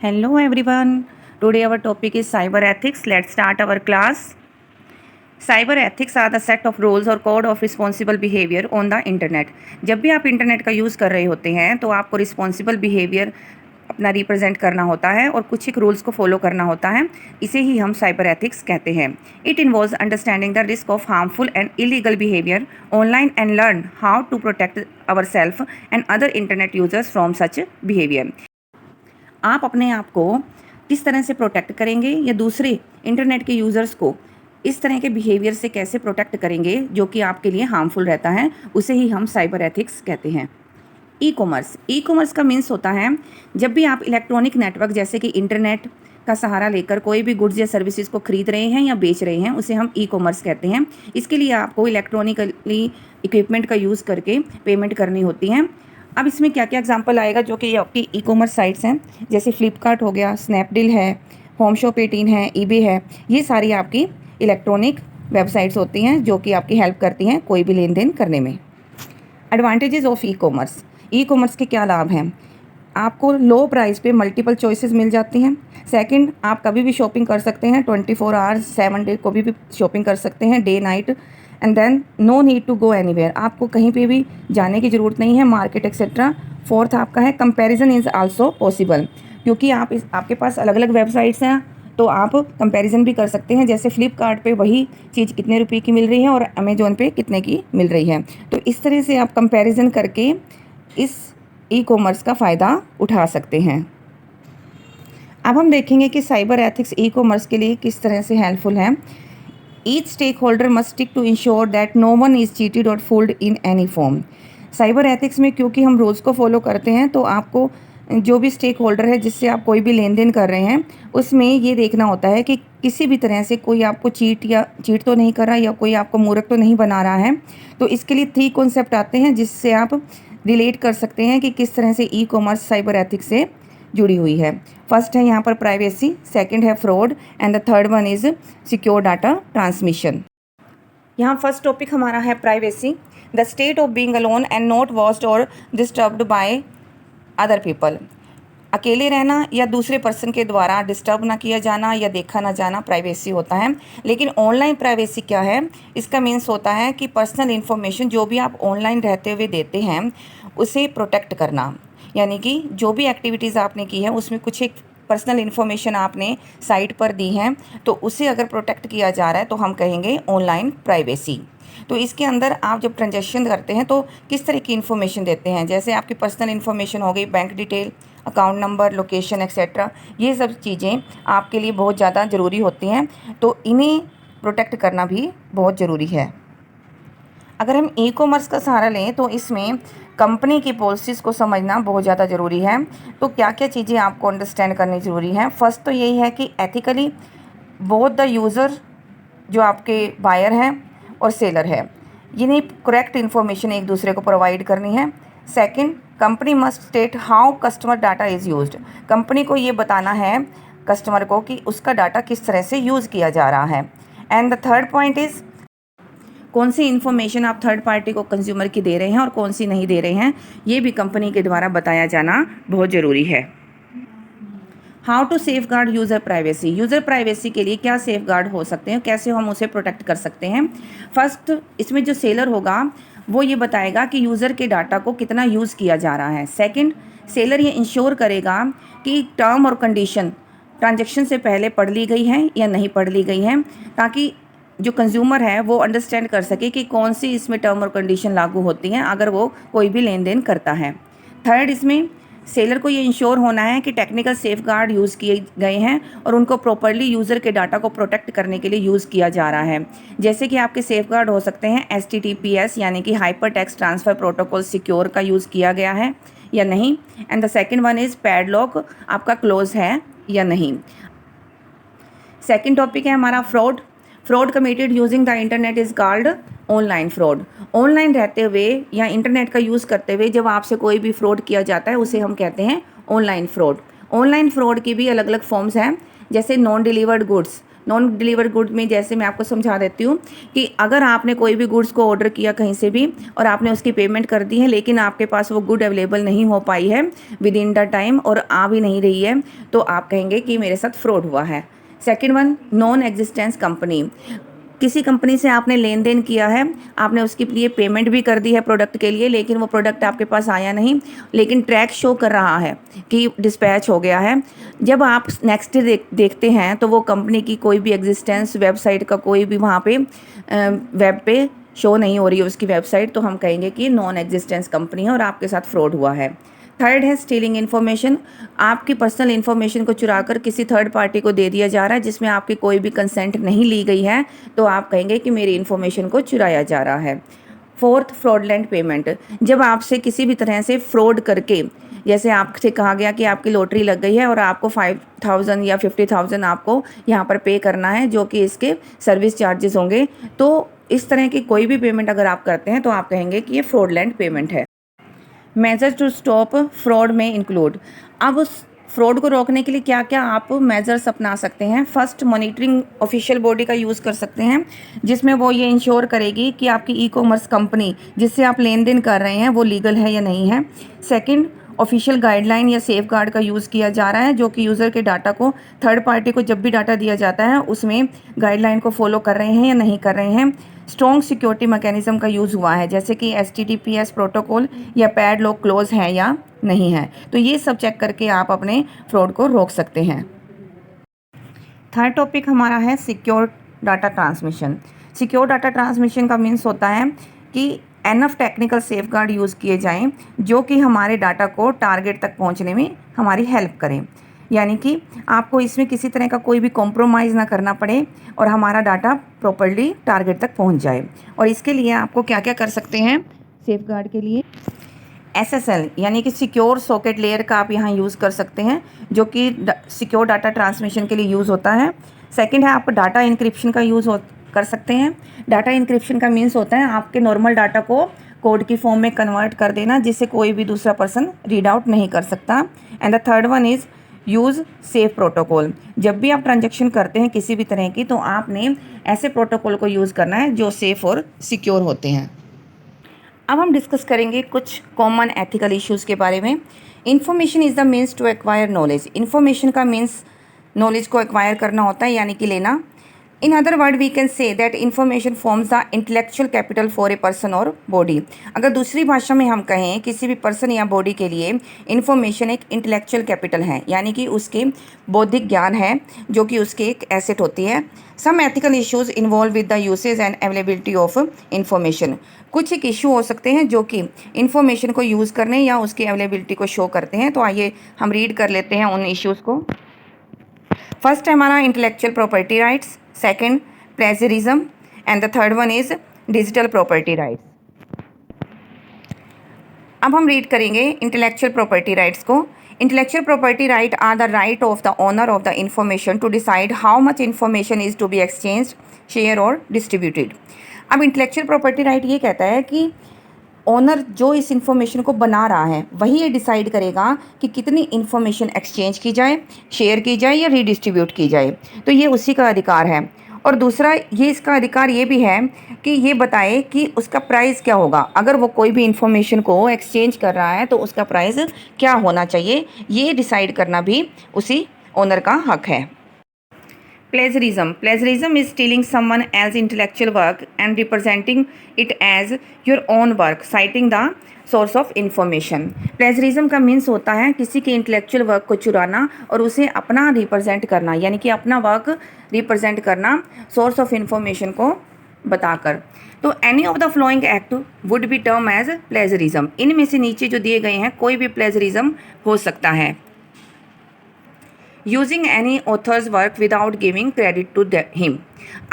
Hello everyone. Today our topic is cyber ethics. Let's start our class. Cyber ethics are the set of rules और code of responsible behaviour on the internet. जब भी आप internet का use कर रहे होते हैं तो आपको रिस्पॉन्सिबल बिहेवियर अपना रिप्रेजेंट करना होता है और कुछ एक रूल्स को फॉलो करना होता है। इसे ही हम साइबर एथिक्स कहते हैं। It involves understanding the risk of harmful and illegal behaviour online and learn how to protect our self and other internet users from such behaviour. आप अपने आप को किस तरह से प्रोटेक्ट करेंगे या दूसरे इंटरनेट के यूज़र्स को इस तरह के बिहेवियर से कैसे प्रोटेक्ट करेंगे जो कि आपके लिए हार्मफुल रहता है, उसे ही हम साइबर एथिक्स कहते हैं। ई कॉमर्स का मीन्स होता है जब भी आप इलेक्ट्रॉनिक नेटवर्क जैसे कि इंटरनेट का सहारा लेकर कोई भी गुड्स या सर्विसेज को खरीद रहे हैं या बेच रहे हैं, उसे हम ई कॉमर्स कहते हैं। इसके लिए आपको इलेक्ट्रॉनिकली इक्विपमेंट का यूज़ करके पेमेंट करनी होती है। अब इसमें क्या क्या एग्जांपल आएगा जो कि आपकी ई कॉमर्स साइट्स हैं, जैसे फ्लिपकार्ट हो गया, स्नैपडील है, होम शॉप 18 है, ईबे है। ये सारी आपकी इलेक्ट्रॉनिक वेबसाइट्स होती हैं जो कि आपकी हेल्प करती हैं कोई भी लेन देन करने में। एडवांटेजेस ऑफ ई कॉमर्स के क्या लाभ हैं? आपको लो प्राइस पे मल्टीपल चॉइसेस मिल जाती हैं। सेकंड, आप कभी भी शॉपिंग कर सकते हैं, 24 आवर्स 7 डे को भी शॉपिंग कर सकते हैं, day night. And then no need to go anywhere, आपको कहीं पे भी जाने की ज़रूरत नहीं है, मार्केट एक्सेट्रा। फोर्थ आपका है कंपैरिजन इज़ आल्सो पॉसिबल, क्योंकि आपके पास अलग अलग वेबसाइट्स हैं तो आप कंपैरिजन भी कर सकते हैं। जैसे फ्लिपकार्ट पे वही चीज़ कितने रुपए की मिल रही है और अमेजोन पे कितने की मिल रही है, तो इस तरह से आप कंपैरिजन करके इस ई कॉमर्स का फ़ायदा उठा सकते हैं। अब हम देखेंगे कि साइबर एथिक्स ई कॉमर्स के लिए किस तरह से हेल्पफुल है। Each stakeholder must stick to ensure that no one is cheated और fooled in any form. Cyber ethics में क्योंकि हम रूल्स को फॉलो करते हैं तो आपको जो भी स्टेक होल्डर है जिससे आप कोई भी लेन देन कर रहे हैं उसमें ये देखना होता है कि किसी भी तरह से कोई आपको चीट तो नहीं कर रहा या कोई आपको मूर्ख तो नहीं बना रहा है। तो इसके लिए 3 कॉन्सेप्ट आते हैं जिससे आप रिलेट कर सकते हैं कि किस तरह से ई कॉमर्स साइबर एथिक्स से जुड़ी हुई है। फर्स्ट है यहाँ पर प्राइवेसी, सेकंड है fraud and the third one is secure data transmission. यहाँ फर्स्ट टॉपिक हमारा है privacy. The state of being alone and not watched और डिस्टर्ब्ड बाय अदर पीपल। अकेले रहना या दूसरे पर्सन के द्वारा डिस्टर्ब ना किया जाना या देखा ना जाना प्राइवेसी होता है। लेकिन ऑनलाइन प्राइवेसी क्या है? इसका मीन्स होता है कि पर्सनल इन्फॉर्मेशन जो भी आप ऑनलाइन रहते हुए देते हैं उसे प्रोटेक्ट करना, यानी कि जो भी एक्टिविटीज़ आपने की है उसमें कुछ एक पर्सनल इन्फॉर्मेशन आपने साइट पर दी है तो उसे अगर प्रोटेक्ट किया जा रहा है तो हम कहेंगे ऑनलाइन प्राइवेसी। तो इसके अंदर आप जब ट्रांजैक्शन करते हैं तो किस तरह की इन्फॉर्मेशन देते हैं, जैसे आपकी पर्सनल इन्फॉर्मेशन हो गई, bank detail, account number, location etcetera, ये सब चीज़ें आपके लिए बहुत ज़्यादा ज़रूरी होती हैं, तो इन्हें प्रोटेक्ट करना भी बहुत ज़रूरी है। अगर हम ई कॉमर्स का सहारा लें तो इसमें कंपनी की पॉलिसीज़ को समझना बहुत ज़्यादा ज़रूरी है। तो क्या क्या चीज़ें आपको अंडरस्टैंड करनी ज़रूरी हैं? फर्स्ट तो यही है कि एथिकली बोथ द यूज़र जो आपके बायर हैं और सेलर है, इन्हें करेक्ट इन्फॉर्मेशन एक दूसरे को प्रोवाइड करनी है। Second, company must state how customer data is used. Company को ये बताना है कस्टमर को कि उसका डाटा किस तरह से यूज़ किया जा रहा है। And the third point is कौन सी इन्फॉर्मेशन आप थर्ड पार्टी को कंज्यूमर की दे रहे हैं और कौन सी नहीं दे रहे हैं, ये भी कंपनी के द्वारा बताया जाना बहुत ज़रूरी है। How to safeguard user privacy. User privacy के लिए क्या सेफ गार्ड हो सकते हैं, कैसे हम उसे प्रोटेक्ट कर सकते हैं? फर्स्ट, इसमें जो सेलर होगा वो ये बताएगा कि यूज़र के डाटा को कितना यूज़ किया जा रहा है। सेकंड, सेलर ये इंश्योर करेगा कि टर्म और कंडीशन ट्रांजैक्शन से पहले पढ़ ली गई है या नहीं पढ़ ली गई है, ताकि जो कंज्यूमर है वो अंडरस्टैंड कर सके कि कौन सी इसमें टर्म और कंडीशन लागू होती हैं अगर वो कोई भी लेन देन करता है। थर्ड, इसमें सेलर को ये इंश्योर होना है कि टेक्निकल सेफ गार्ड यूज़ किए गए हैं और उनको प्रॉपरली यूज़र के डाटा को प्रोटेक्ट करने के लिए यूज़ किया जा रहा है। जैसे कि आपके सेफ गार्ड हो सकते हैं HTTPS यानी कि hyper text transfer protocol secure का यूज़ किया गया है या नहीं। And the second one is padlock आपका क्लोज है या नहीं। सेकेंड टॉपिक है हमारा fraud committed using the internet is called online fraud. Online रहते हुए या इंटरनेट का यूज़ करते हुए जब आपसे कोई भी फ्रॉड किया जाता है उसे हम कहते हैं ऑनलाइन फ्रॉड। ऑनलाइन फ्रॉड की भी अलग अलग फॉर्म्स हैं, जैसे non delivered goods, non delivered good में जैसे मैं आपको समझा देती हूँ कि अगर आपने कोई भी गुड्स को ऑर्डर किया कहीं से भी और आपने उसकी पेमेंट कर दी है, लेकिन आपके पास वो गुड अवेलेबल नहीं हो पाई है विद इन द टाइम और आ भी नहीं रही है, तो आप कहेंगे कि मेरे साथ फ्रॉड हुआ है। Second one, non existence company. किसी कंपनी से आपने लेन देन किया है, आपने उसके लिए पेमेंट भी कर दी है प्रोडक्ट के लिए, लेकिन वो प्रोडक्ट आपके पास आया नहीं, लेकिन ट्रैक शो कर रहा है कि डिस्पैच हो गया है। जब आप नेक्स्ट डे देखते हैं तो वो कंपनी की कोई भी एग्जिस्टेंस, वेबसाइट का कोई भी वहाँ पे वेब पे शो नहीं हो रही है उसकी वेबसाइट, तो हम कहेंगे कि नॉन एग्जिस्टेंस कंपनी है और आपके साथ फ्रॉड हुआ है। थर्ड है स्टीलिंग इन्फॉर्मेशन। आपकी पर्सनल इन्फॉर्मेशन को चुराकर किसी थर्ड पार्टी को दे दिया जा रहा है जिसमें आपकी कोई भी कंसेंट नहीं ली गई है, तो आप कहेंगे कि मेरी इन्फॉर्मेशन को चुराया जा रहा है। Fourth, fraudulent payment. जब आपसे किसी भी तरह से फ्रॉड करके, जैसे आपसे कहा गया कि आपकी लॉटरी लग गई है और आपको 5,000 या 50,000 आपको यहाँ पर पे करना है जो कि इसके सर्विस चार्जेस होंगे, तो इस तरह की कोई भी पेमेंट अगर आप करते हैं तो आप कहेंगे कि ये फ्रॉडलेंट पेमेंट है। मेजर टू स्टॉप फ्रॉड में इंक्लूड। अब उस फ्रॉड को रोकने के लिए क्या क्या आप मेजर्स अपना सकते हैं। फर्स्ट, मॉनिटरिंग ऑफिशियल बॉडी का यूज़ कर सकते हैं जिसमें वो ये इंश्योर करेगी कि आपकी ई कॉमर्स कंपनी जिससे आप लेन देन कर रहे हैं वो लीगल है या नहीं है। सेकंड, ऑफिशियल गाइडलाइन या सेफ गार्ड का यूज़ किया जा रहा है जो कि यूज़र के डाटा को, थर्ड पार्टी को जब भी डाटा दिया जाता है उसमें गाइडलाइन को फॉलो कर रहे हैं या नहीं कर रहे हैं। स्ट्रॉन्ग सिक्योरिटी मैकेनिज्म का यूज़ हुआ है जैसे कि HTTPS प्रोटोकॉल या पैड लॉक क्लोज है या नहीं है, तो ये सब चेक करके आप अपने फ्रॉड को रोक सकते हैं। थर्ड टॉपिक हमारा है secure data transmission. Secure data transmission का मीन्स होता है कि enough technical safe guard use किए जाएँ जो कि हमारे डाटा को टारगेट तक पहुँचने में हमारी हेल्प करें, यानी कि आपको इसमें किसी तरह का कोई भी कॉम्प्रोमाइज़ ना करना पड़े और हमारा डाटा प्रॉपर्ली टारगेट तक पहुंच जाए। और इसके लिए आपको क्या क्या कर सकते हैं सेफ गार्ड के लिए। SSL यानी कि सिक्योर सॉकेट लेयर का आप यहाँ यूज़ कर सकते हैं जो कि सिक्योर डाटा ट्रांसमिशन के लिए यूज़ होता है। सेकंड है, आप डाटा इंक्रिप्शन का यूज़ कर सकते हैं। डाटा इंक्रिप्शन का मीन्स होता है आपके नॉर्मल डाटा को कोड की फॉर्म में कन्वर्ट कर देना जिससे कोई भी दूसरा पर्सन रीड आउट नहीं कर सकता। And the third one is use safe protocol. जब भी आप ट्रांजैक्शन करते हैं किसी भी तरह की, तो आपने ऐसे प्रोटोकॉल को यूज़ करना है जो सेफ़ और सिक्योर होते हैं। अब हम डिस्कस करेंगे कुछ कॉमन एथिकल इश्यूज़ के बारे में। Information is the means to acquire knowledge. Information का मीन्स नॉलेज को एक्वायर करना होता है, यानी कि लेना। In other word we can say that information forms the intellectual capital for a person और बॉडी। अगर दूसरी भाषा में हम कहें किसी भी पर्सन या बॉडी के लिए इन्फॉर्मेशन एक इंटेलेक्चुअल कैपिटल है, यानी कि उसके बौद्धिक ज्ञान है जो कि उसकी एक एसेट होती है। Some ethical issues involve with the usage and availability of information. कुछ एक इशू हो सकते हैं जो कि इन्फॉर्मेशन को यूज़ करने या उसकी अवेलेबिलिटी को शो करते हैं, तो आइए हम रीड कर लेते हैं उन इश्यूज़ को। फर्स्ट है हमारा intellectual property rights, second plagiarism and the third one is digital property rights. अब हम रीड करेंगे इंटेलेक्चुअल प्रॉपर्टी राइट्स को। Intellectual property right are the right of the owner of the information to decide how much information is to be exchange, share और distributed. अब intellectual property right ये कहता है कि ओनर जो इस इंफॉर्मेशन को बना रहा है वही ये डिसाइड करेगा कि कितनी इंफॉर्मेशन एक्सचेंज की जाए, शेयर की जाए या रीडिस्ट्रीब्यूट की जाए, तो ये उसी का अधिकार है। और दूसरा ये इसका अधिकार ये भी है कि ये बताए कि उसका प्राइस क्या होगा। अगर वो कोई भी इंफॉर्मेशन को एक्सचेंज कर रहा है तो उसका प्राइस क्या होना चाहिए, ये डिसाइड करना भी उसी ओनर का हक है। Plagiarism. Plagiarism is stealing someone else's intellectual work and representing it as your own work, citing the source of information. Plagiarism का मीन्स होता है किसी के इंटेलेक्चुअल वर्क को चुराना और उसे अपना रिप्रेजेंट करना, यानी कि अपना वर्क रिप्रेजेंट करना सोर्स ऑफ इंफॉर्मेशन को बताकर। तो any of the following act would be term as plagiarism. इनमें से नीचे जो दिए गए हैं कोई भी प्लेजरिज्म हो सकता है। Using any author's work without giving credit to him.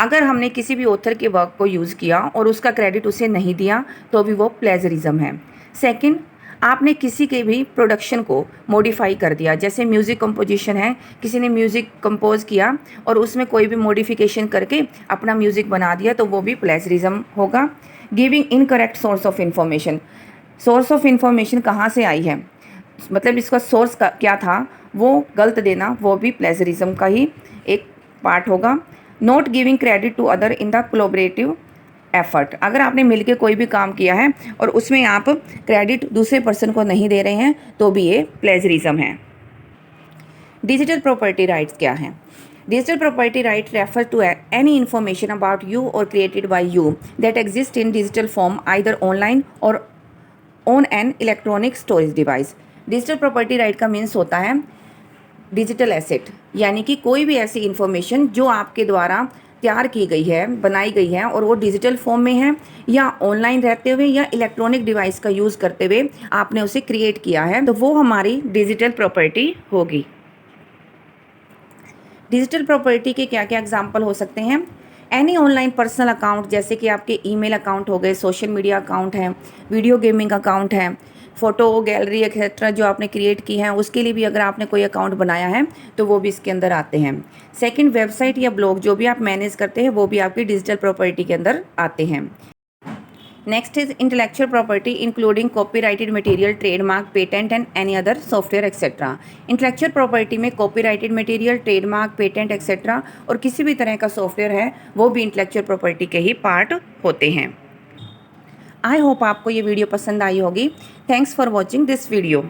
अगर हमने किसी भी ऑथर के वर्क को यूज़ किया और उसका क्रेडिट उसे नहीं दिया तो भी वो प्लेजरिज्म है। सेकंड, आपने किसी के भी प्रोडक्शन को मॉडिफाई कर दिया, जैसे म्यूज़िक कंपोजिशन है, किसी ने म्यूज़िक कंपोज किया और उसमें कोई भी मॉडिफिकेशन करके अपना म्यूज़िक बना दिया तो वो भी प्लेजरिज्म होगा। Giving incorrect source of information. Source of information कहाँ से आई है, मतलब इसका सोर्स क्या था वो गलत देना, वो भी प्लेजरिज्म का ही एक पार्ट होगा। Not giving credit to other in the collaborative effort. अगर आपने मिलकर कोई भी काम किया है और उसमें आप क्रेडिट दूसरे पर्सन को नहीं दे रहे हैं तो भी ये प्लेजरिज्म है। डिजिटल प्रॉपर्टी राइट्स क्या हैं? Digital property right refer to any information about you और created by you that exist in digital form either online और on an electronic storage device. Digital property right का means होता है digital asset, यानी कि कोई भी ऐसी इंफॉर्मेशन जो आपके द्वारा तैयार की गई है, बनाई गई है और वो डिजिटल फॉर्म में है या ऑनलाइन रहते हुए या इलेक्ट्रॉनिक डिवाइस का यूज़ करते हुए आपने उसे क्रिएट किया है, तो वो हमारी डिजिटल प्रॉपर्टी होगी। डिजिटल प्रॉपर्टी के क्या क्या एग्जाम्पल हो सकते हैं? एनी ऑनलाइन पर्सनल अकाउंट, जैसे कि आपके ईमेल अकाउंट हो गए, सोशल मीडिया अकाउंट है, वीडियो गेमिंग अकाउंट है, फ़ोटो गैलरी एक्सेट्रा जो आपने क्रिएट की है उसके लिए भी अगर आपने कोई अकाउंट बनाया है तो वो भी इसके अंदर आते हैं। सेकंड, वेबसाइट या ब्लॉग जो भी आप मैनेज करते हैं वो भी आपकी डिजिटल प्रॉपर्टी के अंदर आते हैं। Next is intellectual property including copyrighted material, trademark, patent and any other software etcetera. Intellectual property में copyrighted material, trademark, patent etcetera और किसी भी तरह का सॉफ्टवेयर है वो भी इंटेलेक्चुअल प्रॉपर्टी के ही पार्ट होते हैं। आई होप आपको ये वीडियो पसंद आई होगी। Thanks for watching this video.